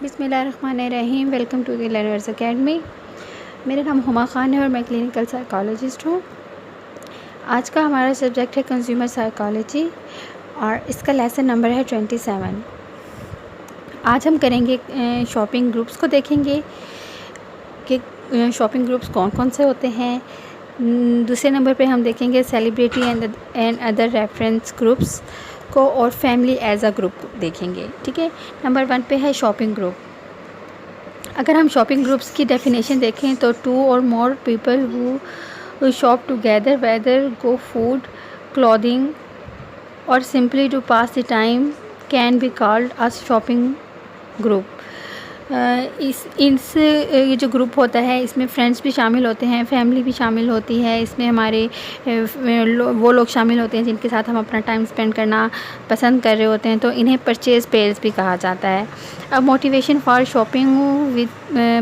बिस्मिल्लाहिर्रहमानिर्रहीम। Welcome to the learners academy. मेरा नाम हुमा ख़ान है और मैं क्लिनिकल साइकोलॉजिस्ट हूँ। आज का हमारा सब्जेक्ट है कंज्यूमर साइकोलॉजी और इसका लेसन नंबर है 27। आज हम करेंगे शॉपिंग ग्रुप्स को देखेंगे कि शॉपिंग ग्रुप्स कौन कौन से होते हैं। दूसरे नंबर पे हम देखेंगे celebrity and other reference groups को और फैमिली एज अ ग्रुप देखेंगे। ठीक है, नंबर 1 पे है शॉपिंग ग्रुप। अगर हम शॉपिंग ग्रुप्स की डेफिनेशन देखें तो 2 or more people who shop together, whether go food, clothing or simply to pass the time, can be called a shopping group। ये जो ग्रुप होता है इसमें फ्रेंड्स भी शामिल होते हैं, फैमिली भी शामिल होती है। इसमें हमारे वो लोग शामिल होते हैं जिनके साथ हम अपना टाइम स्पेंड करना पसंद कर रहे होते हैं, तो इन्हें परचेज़ पेयर्स भी कहा जाता है। अब motivation for shopping with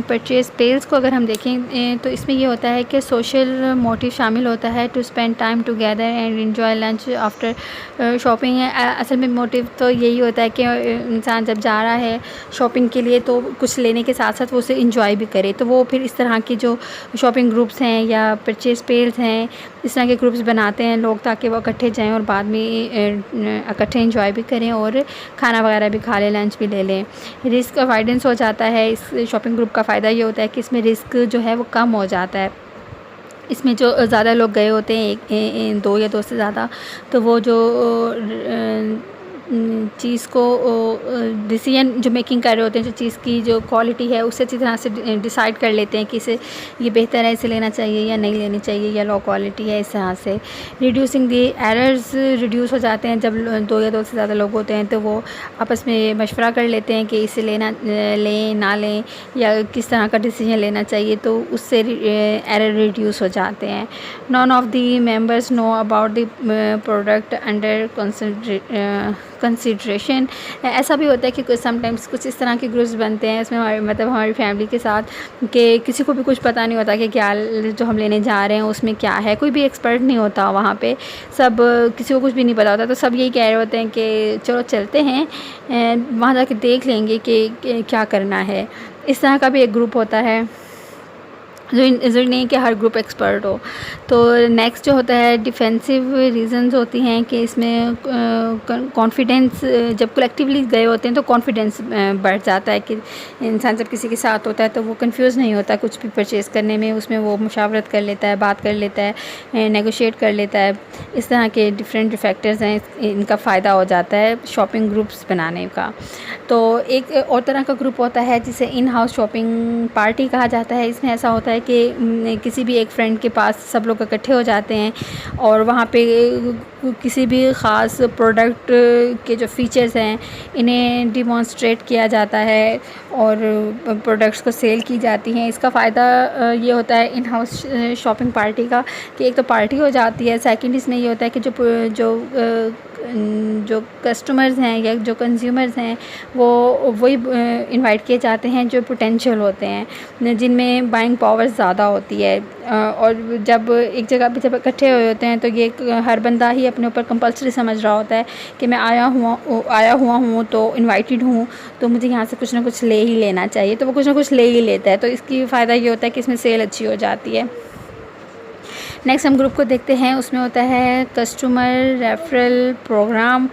purchase pairs को अगर हम देखें तो इसमें ये होता है कि सोशल मोटिव शामिल होता है, to spend time together and enjoy lunch after shopping. असल में मोटिव तो यही होता है कि इंसान जब जा रहा है शॉपिंग के लिए तो कुछ लेने के साथ साथ वो उसे इंजॉय भी करे, तो वो फिर इस तरह की जो शॉपिंग ग्रुप्स हैं या परचेज़ पेयर्स हैं, इस तरह के ग्रुप्स बनाते हैं लोग ताकि वो इकट्ठे जाएं और बाद में इकट्ठे इंजॉय भी करें और खाना वगैरह भी खा लें, लंच भी ले लें। रिस्क अवॉइडेंस हो जाता है। इस शॉपिंग ग्रुप का फ़ायदा ये होता है कि इसमें रिस्क जो है वो कम हो जाता है। इसमें जो ज़्यादा लोग गए होते हैं, 2 या 2 से ज़्यादा, तो वो जो चीज़ को डिसीजन जो मेकिंग कर रहे होते हैं, जो चीज़ की जो क्वालिटी है उससे अच्छी तरह से डिसाइड कर लेते हैं कि इसे ये बेहतर है, इसे लेना चाहिए या नहीं लेनी चाहिए, या लो क्वालिटी है। इस तरह से रिड्यूसिंग दी एरर्स रिड्यूस हो जाते हैं। जब 2 या 2 से ज़्यादा लोग होते हैं तो वो आपस में मशवरा कर लेते हैं कि इसे लें ना लें या किस तरह का डिसीजन लेना चाहिए, तो उससे एरर रिड्यूस हो जाते हैं। None of the members know about the product under consideration. ऐसा भी होता है कि समटाइम्स कुछ इस तरह के ग्रुप्स बनते हैं, इसमें हमारी फैमिली के साथ कि किसी को भी कुछ पता नहीं होता कि क्या जो हम लेने जा रहे हैं उसमें क्या है, कोई भी एक्सपर्ट नहीं होता वहाँ पे, सब किसी को कुछ भी नहीं पता होता, तो सब यही कह रहे होते हैं कि चलो चलते हैं वहाँ जाके देख लेंगे कि क्या करना है। इस तरह का भी एक ग्रुप होता है, ज़रूरी नहीं कि हर ग्रुप एक्सपर्ट हो। तो नेक्स्ट जो होता है डिफेंसिव रीजंस होती हैं कि इसमें कॉन्फिडेंस, जब कलेक्टिवली गए होते हैं तो कॉन्फिडेंस बढ़ जाता है कि इंसान जब किसी के साथ होता है तो वो कंफ्यूज नहीं होता कुछ भी परचेज़ करने में, उसमें वो मुशावरत कर लेता है, बात कर लेता है, नेगोशिएट कर लेता है। इस तरह के डिफरेंट फैक्टर्स हैं, इनका फ़ायदा हो जाता है शॉपिंग ग्रुप्स बनाने का। तो एक और तरह का ग्रुप होता है जिसे इन हाउस शॉपिंग पार्टी कहा जाता है। इसमें ऐसा होता है कि किसी भी एक फ्रेंड के पास सब लोग इकट्ठे हो जाते हैं और वहाँ पे किसी भी ख़ास प्रोडक्ट के जो फ़ीचर्स हैं इन्हें डिमॉन्स्ट्रेट किया जाता है और प्रोडक्ट्स को सेल की जाती हैं। इसका फ़ायदा ये होता है इन हाउस शॉपिंग पार्टी का कि एक तो पार्टी हो जाती है, सेकंड इसमें ये होता है कि जो कस्टमर्स हैं या जो कंज्यूमर्स हैं वो वही इनवाइट किए जाते हैं जो पोटेंशियल होते हैं, जिनमें बाइंग पावर ज़्यादा होती है। और जब एक जगह पे जब इकट्ठे हुए होते हैं तो ये हर बंदा ही अपने ऊपर कंपल्सरी समझ रहा होता है कि मैं आया हुआ हूँ तो इनवाइटेड हूँ, तो मुझे यहाँ से कुछ ना कुछ ले ही लेना चाहिए, तो वो कुछ ना कुछ ले ही लेता है। तो इसकी फ़ायदा ये होता है कि इसमें सेल अच्छी हो जाती है। नेक्स्ट हम ग्रुप को देखते हैं, उसमें होता है customer referral program.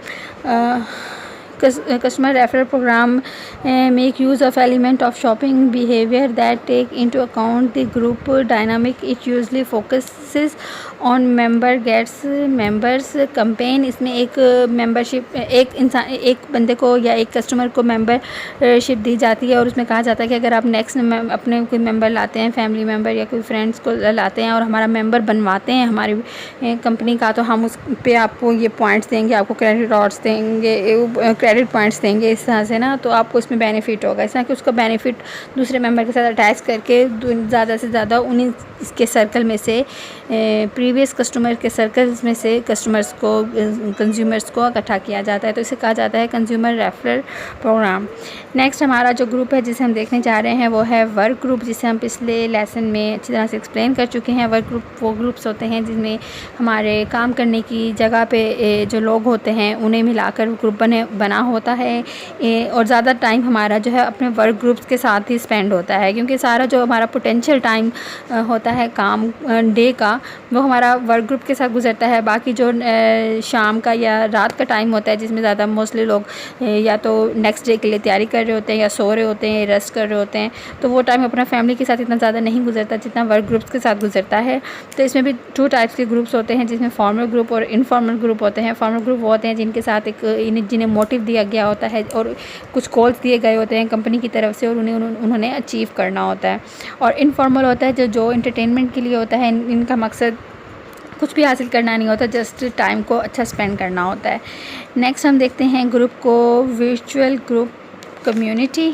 Customer referral program make use of element of shopping behaviour that take into account the group dynamic. It usually focuses on member gets members campaign. इसमें एक मेंबरशिप, एक बंदे को या एक कस्टमर को मेंबरशिप दी जाती है और उसमें कहा जाता है कि अगर आप नेक्स्ट अपने कोई मेंबर लाते हैं, फैमिली मेंबर या कोई फ्रेंड्स को लाते हैं और हमारा मेंबर बनवाते हैं हमारी कंपनी का, तो हम उस पे आपको ये पॉइंट्स देंगे, आपको क्रेडिट रिवॉर्ड्स देंगे, क्रेडिट पॉइंट्स देंगे। इस तरह से ना तो आपको इसमें बेनिफिट होगा। इस तरह कि उसका बेनिफिट दूसरे मेंबर के साथ अटैच करके ज़्यादा से ज़्यादा उन्हीं इसके सर्कल में से प्री प्रीवियस कस्टमर के सर्कल्स में से कस्टमर्स को कंज्यूमर्स को इकट्ठा किया जाता है, तो इसे कहा जाता है कंज्यूमर रेफरल प्रोग्राम। नेक्स्ट हमारा जो ग्रुप है जिसे हम देखने जा रहे हैं वो है वर्क ग्रुप, जिसे हम पिछले लेसन में अच्छी तरह से एक्सप्लेन कर चुके हैं। वर्क ग्रुप वो ग्रुप्स होते हैं जिनमें हमारे काम करने की जगह पे जो लोग होते हैं उन्हें मिलाकर ग्रुप बना होता है, और ज़्यादा टाइम हमारा जो है अपने वर्क ग्रुप्स के साथ ही स्पेंड होता है, क्योंकि सारा जो हमारा पोटेंशियल टाइम होता है काम डे का वो हमारा वर्क ग्रुप के साथ गुजरता है। बाकी जो शाम का या रात का टाइम होता है जिसमें ज़्यादा मोस्टली लोग या तो नेक्स्ट डे के लिए तैयारी कर रहे होते हैं या सो रहे होते हैं, रेस्ट कर रहे होते हैं, तो वो टाइम अपना फैमिली के साथ इतना ज़्यादा नहीं गुजरता जितना वर्क ग्रुप्स के साथ गुजरता है। तो इसमें भी 2 टाइप्स के ग्रुप्स होते हैं, जिसमें फॉर्मल ग्रुप और इनफॉर्मल ग्रुप होते हैं। फॉर्मल ग्रुप वो होते हैं जिनके साथ जिन्हें मोटिव दिया गया होता है और कुछ गोल्स दिए गए होते हैं कंपनी की तरफ से और उन्होंने अचीव करना होता है। और इनफॉर्मल होता है जो एंटरटेनमेंट के लिए होता है, इनका मकसद कुछ भी हासिल करना नहीं होता, जस्ट टाइम को अच्छा स्पेंड करना होता है। नेक्स्ट हम देखते हैं ग्रुप को वर्चुअल ग्रुप कम्युनिटी।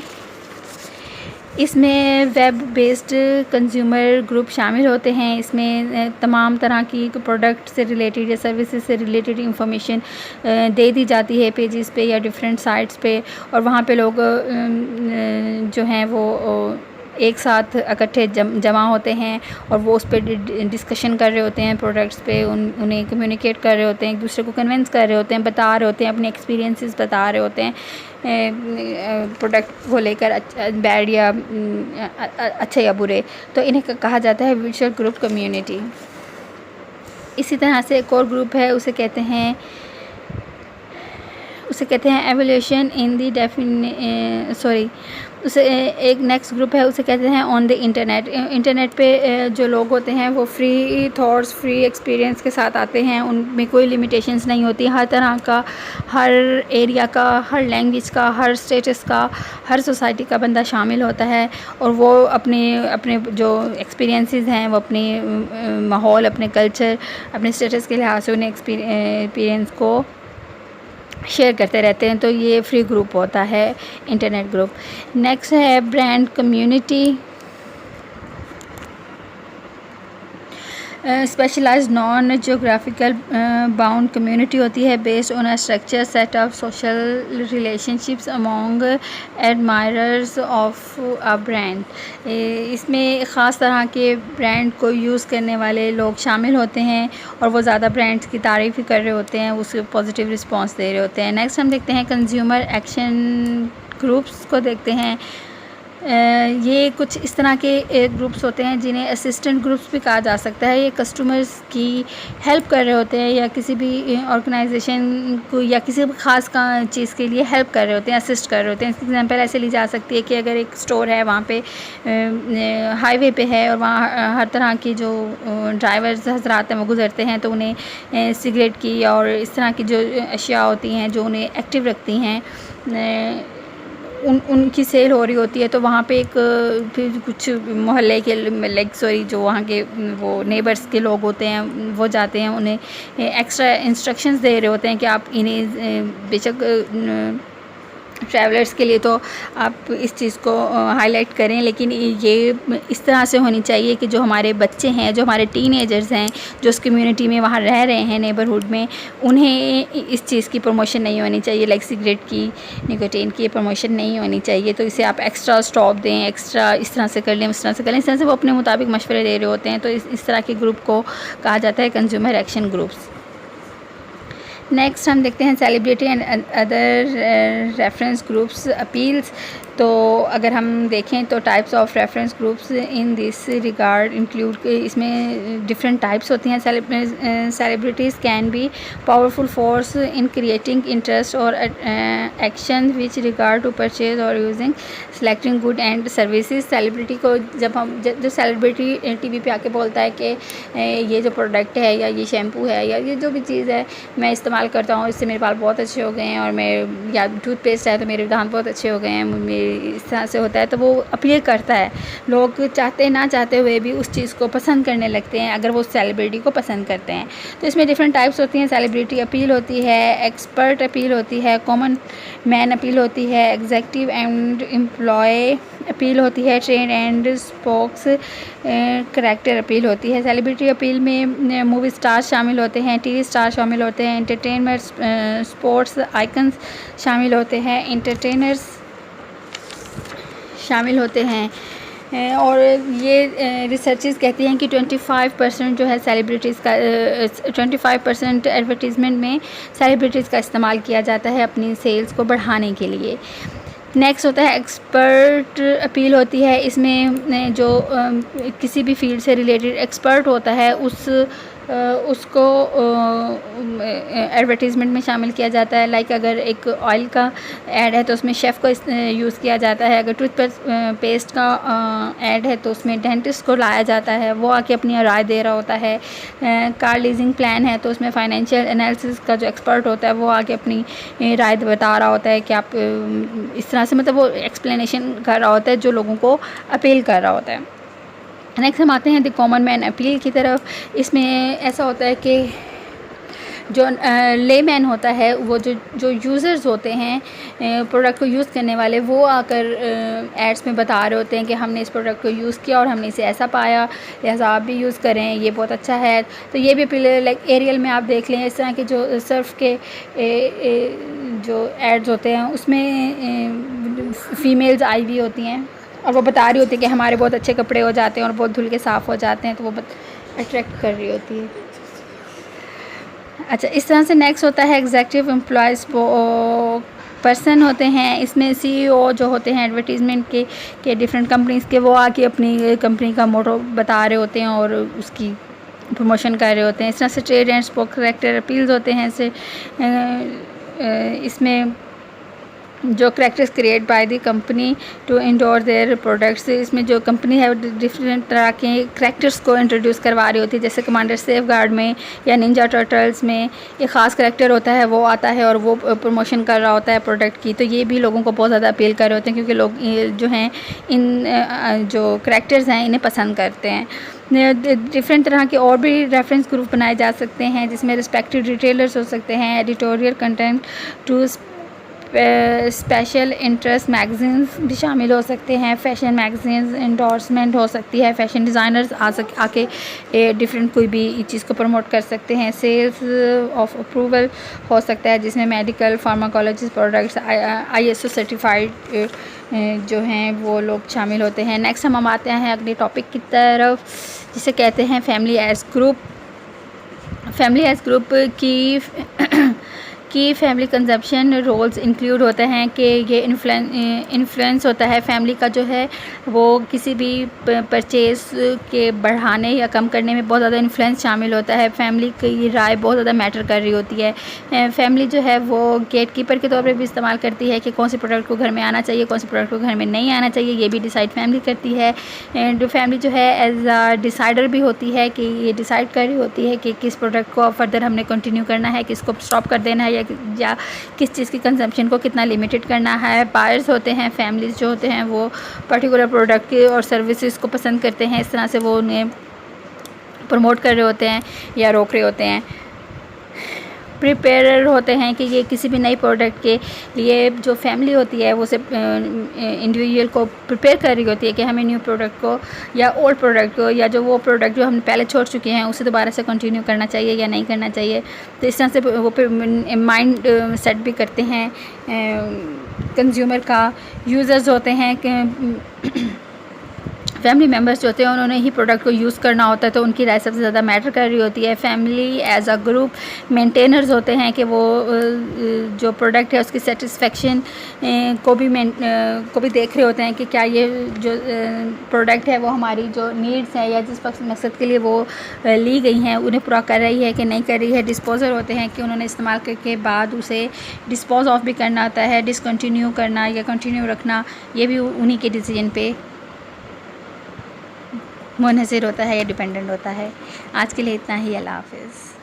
इसमें वेब बेस्ड कंज्यूमर ग्रुप शामिल होते हैं। इसमें तमाम तरह की प्रोडक्ट से रिलेटेड या सर्विसेज से रिलेटेड इंफॉर्मेशन दे दी जाती है पेजेस पे या डिफरेंट साइट्स पे, और वहाँ पे लोग जो हैं वो एक साथ इकट्ठे जमा होते हैं और वो उस पर डिस्कशन कर रहे होते हैं प्रोडक्ट्स पे, उन्हें कम्युनिकेट कर रहे होते हैं, एक दूसरे को कन्विंस कर रहे होते हैं, बता रहे होते हैं, अपने एक्सपीरियंसेस बता रहे होते हैं प्रोडक्ट को लेकर, बैड या अच्छे या बुरे। तो इन्हें कहा जाता है वर्चुअल ग्रुप कम्युनिटी। इसी तरह से एक और ग्रुप है, उसे कहते हैं एवोल्यूशन इन दी उसे एक नेक्स्ट ग्रुप है, उसे कहते हैं ऑन द इंटरनेट। इंटरनेट पे जो लोग होते हैं वो फ्री थॉट्स, फ्री एक्सपीरियंस के साथ आते हैं, उनमें कोई लिमिटेशंस नहीं होती। हर तरह का, हर एरिया का, हर लैंग्वेज का, हर स्टेटस का, हर सोसाइटी का बंदा शामिल होता है, और वो अपने जो एक्सपीरियंसेस हैं वो अपने माहौल, अपने कल्चर, अपने स्टेटस के लिहाज से उन्हें एक्सपीरियंस को शेयर करते रहते हैं। तो ये फ्री ग्रुप होता है इंटरनेट ग्रुप। नेक्स्ट है brand community. Specialised non geographical bound community होती है based on a structure set of social relationships among admirers of a brand. इसमें ख़ास तरह के ब्रांड को यूज़ करने वाले लोग शामिल होते हैं और वो ज़्यादा ब्रांड्स की तारीफ़ ही कर रहे होते हैं, उसके पॉजिटिव रिस्पॉन्स दे रहे होते हैं। नेक्स्ट हम देखते हैं कंज्यूमर एक्शन ग्रुप्स को देखते हैं। ये कुछ इस तरह के ग्रुप्स होते हैं जिन्हें असिस्टेंट ग्रुप्स भी कहा जा सकता है। ये कस्टमर्स की हेल्प कर रहे होते हैं या किसी भी ऑर्गेनाइजेशन को या किसी भी ख़ास चीज़ के लिए हेल्प कर रहे होते हैं, असिस्ट कर रहे होते हैं। इसकी एग्जांपल ऐसे ली जा सकती है कि अगर एक स्टोर है, वहाँ पे हाईवे पे है और वहाँ हर तरह की जो ड्राइवर्स हज़रात हैं वो गुज़रते हैं, तो उन्हें सिगरेट की और इस तरह की जो अशिया होती हैं जो उन्हें एक्टिव रखती हैं उनकी सेल हो रही होती है। तो वहाँ पे एक फिर कुछ मोहल्ले के जो वहाँ के वो नेबर्स के लोग होते हैं वो जाते हैं, उन्हें एक्स्ट्रा इंस्ट्रक्शंस दे रहे होते हैं कि आप इन्हें बेशक ट्रैवलर्स के लिए तो आप इस चीज़ को हाईलाइट करें, लेकिन ये इस तरह से होनी चाहिए कि जो हमारे बच्चे हैं, जो हमारे टीनेजर्स हैं, जो उस कम्युनिटी में वहाँ रह रहे हैं नेबरहुड में, उन्हें इस चीज़ की प्रमोशन नहीं होनी चाहिए, लाइक सिगरेट की, निकोटीन की प्रमोशन नहीं होनी चाहिए। तो इसे आप एक्स्ट्रा स्टॉप दें, एक्स्ट्रा इस तरह से कर लें, उस तरह से कर लें, इस तरह से वो अपने मुताबिक मशवरे दे रहे होते हैं। तो इस तरह के ग्रुप को कहा जाता है कंज्यूमर एक्शन ग्रुप्स। नेक्स्ट हम देखते हैं celebrity and other reference groups appeals. तो अगर हम देखें तो types of reference groups in this regard include, इसमें डिफरेंट टाइप्स होती हैं। Celebrities can be powerful force in creating interest और action which regard to purchase और using selecting good and services. Celebrity को जब सेलिब्रिटी टीवी पे आके बोलता है कि ये जो प्रोडक्ट है या ये शैम्पू है या ये जो भी चीज़ है मैं इस्तेमाल करता हूँ, इससे मेरे बाल बहुत अच्छे हो गए हैं, और मैं या टूथपेस्ट है तो मेरे दांत बहुत अच्छे हो गए हैं, मेरी इस तरह से होता है तो वो अपील करता है, लोग चाहते ना चाहते हुए भी उस चीज़ को पसंद करने लगते हैं अगर वो सेलिब्रिटी को पसंद करते हैं। तो इसमें डिफरेंट टाइप्स होती हैं, सेलिब्रिटी अपील होती है, एक्सपर्ट अपील होती है, कॉमन मैन अपील होती है, एग्जेक्टिव एंड एम्प्लॉय अपील होती है, train and spokes character appeal होती है। सेलिब्रिटी अपील में मूवी स्टार्स शामिल होते हैं, टीवी स्टार शामिल होते हैं, एंटरटेनमेंट स्पोर्ट्स आइकन्स शामिल होते हैं, एंटरटेनर्स शामिल होते हैं। और ये रिसर्चेस कहती हैं कि 25% जो है सेलिब्रिटीज़ का 25% एडवर्टीज़मेंट में सेलिब्रिटीज़ का इस्तेमाल किया जाता है अपनी सेल्स को बढ़ाने के लिए। नेक्स्ट होता है एक्सपर्ट अपील होती है। इसमें जो किसी भी फील्ड से रिलेटेड एक्सपर्ट होता है उसको एडवर्टीज़मेंट में शामिल किया जाता है। लाइक अगर एक ऑयल का ऐड है तो उसमें शेफ़ को यूज़ किया जाता है, अगर टूथपेस्ट का ऐड है तो उसमें डेंटिस्ट को लाया जाता है, वो आके अपनी राय दे रहा होता है। कार लीजिंग प्लान है तो उसमें फाइनेंशियल एनालिसिस का जो एक्सपर्ट होता है वो आके अपनी राय बता रहा होता है कि आप इस तरह से, मतलब वो एक्सप्लेनेशन कर रहा होता है जो लोगों को अपील कर रहा होता है। नेक्स्ट हम आते हैं द कॉमन मैन अपील की तरफ। इसमें ऐसा होता है कि जो लेमैन होता है, वो जो यूज़र्स होते हैं प्रोडक्ट को यूज़ करने वाले, वो आकर एड्स में बता रहे होते हैं कि हमने इस प्रोडक्ट को यूज़ किया और हमने इसे ऐसा पाया, लिहाजा आप भी यूज़ करें, ये बहुत अच्छा है। तो ये भी अपील, लाइक एरियल में आप देख लें, इस तरह के जो सर्फ के जो एड्स होते हैं उसमें फ़ीमेल्स आई हुई होती हैं और वो बता रही होती है कि हमारे बहुत अच्छे कपड़े हो जाते हैं और बहुत धुल के साफ़ हो जाते हैं, तो वो अट्रैक्ट कर रही होती है। अच्छा, इस तरह से नेक्स्ट होता है एग्जेक्टिव एम्प्लॉयज़ पर्सन होते हैं। इसमें CEO जो होते हैं एडवर्टीज़मेंट के डिफरेंट कंपनीज़ के, वो आके अपनी कंपनी का मोटो बता रहे होते हैं और उसकी प्रमोशन कर रहे होते हैं। इस तरह से trade and spoke character appeals होते हैं। इसमें जो characters create by the company to endorse their products, इसमें जो कंपनी है वो डिफरेंट तरह के करैक्टर्स को इंट्रोड्यूस करवा रही होती है। जैसे कमांडर सेफगार्ड में या निंजा टर्टल्स में एक ख़ास करैक्टर होता है, वो आता है और वो प्रमोशन कर रहा होता है प्रोडक्ट की। तो ये भी लोगों को बहुत ज़्यादा अपील कर रहे होते हैं क्योंकि लोग जो हैं इन जो करैक्टर्स हैं इन्हें पसंद करते हैं। डिफरेंट तरह के और भी रेफरेंस ग्रुप बनाए जा सकते हैं जिसमें रिस्पेक्टिव रिटेलर्स हो सकते हैं, editorial content to special interest magazines भी शामिल हो सकते हैं, फैशन मैगजीन्स एंडोर्समेंट हो सकती है, फैशन डिज़ाइनर्स आके डिफरेंट कोई भी चीज़ को प्रमोट कर सकते हैं, सेल्स ऑफ अप्रूवल हो सकता है जिसमें medical pharmacology products ISO certified जो हैं वो लोग शामिल होते हैं। नेक्स्ट हम आते हैं अगले टॉपिक की तरफ जिसे कहते हैं family age group. Family age group की फैमिली कंजप्शन रोल्स इंक्लूड होते हैं कि ये इन्फ्लुएंस होता है फैमिली का जो है वो किसी भी परचेज़ के बढ़ाने या कम करने में बहुत ज़्यादा इन्फ्लुएंस शामिल होता है। फैमिली की राय बहुत ज़्यादा मैटर कर रही होती है। फैमिली जो है वो गेट कीपर के तौर पर भी इस्तेमाल करती है कि कौन से प्रोडक्ट को घर में आना चाहिए, कौन से प्रोडक्ट को घर में नहीं आना चाहिए, ये भी डिसाइड फैमिली करती है। एंड फैमिली जो है एज अ डिसाइडर भी होती है कि ये डिसाइड कर रही होती है कि किस प्रोडक्ट को फर्दर हमने कंटिन्यू करना है, किसको स्टॉप कर देना है या किस चीज़ की कंजम्पशन को कितना लिमिटेड करना है। बायर्स होते हैं, फैमिलीज़ जो होते हैं वो पर्टिकुलर प्रोडक्ट के और सर्विसेज को पसंद करते हैं, इस तरह से वो उन्हें प्रमोट कर रहे होते हैं या रोक रहे होते हैं। प्रिपेयर होते हैं कि ये किसी भी नई प्रोडक्ट के लिए जो फैमिली होती है वो से इंडिविजुअल को प्रिपेयर कर रही होती है कि हमें न्यू प्रोडक्ट को या ओल्ड प्रोडक्ट को या जो वो प्रोडक्ट जो हम पहले छोड़ चुके हैं उसे दोबारा से कंटिन्यू करना चाहिए या नहीं करना चाहिए। तो इस तरह से वो माइंड सेट भी करते हैं कंज्यूमर का। यूज़र्स होते हैं कि फैमिली मेम्बर्स जो होते हैं उन्होंने ही प्रोडक्ट को यूज़ करना होता है तो उनकी राय सबसे ज़्यादा मैटर कर रही होती है। Family as a group maintainers होते हैं कि वो जो प्रोडक्ट है उसकी सेटिस्फेक्शन को भी देख रहे होते हैं कि क्या ये जो प्रोडक्ट है वो हमारी जो नीड्स हैं या जिस मकसद के लिए वो ली गई हैं उन्हें पूरा कर रही है कि नहीं कर रही है। डिस्पोज़र होते हैं कि उन्होंने इस्तेमाल करके बाद उसे डिस्पोज ऑफ भी करना होता है, डिसकंटिन्यू करना या कंटिन्यू रखना, ये भी उन्हीं के डिसीजन पे मुनहसर होता है या डिपेंडेंट होता है। आज के लिए इतना ही, अल्लाह हाफ़िज़।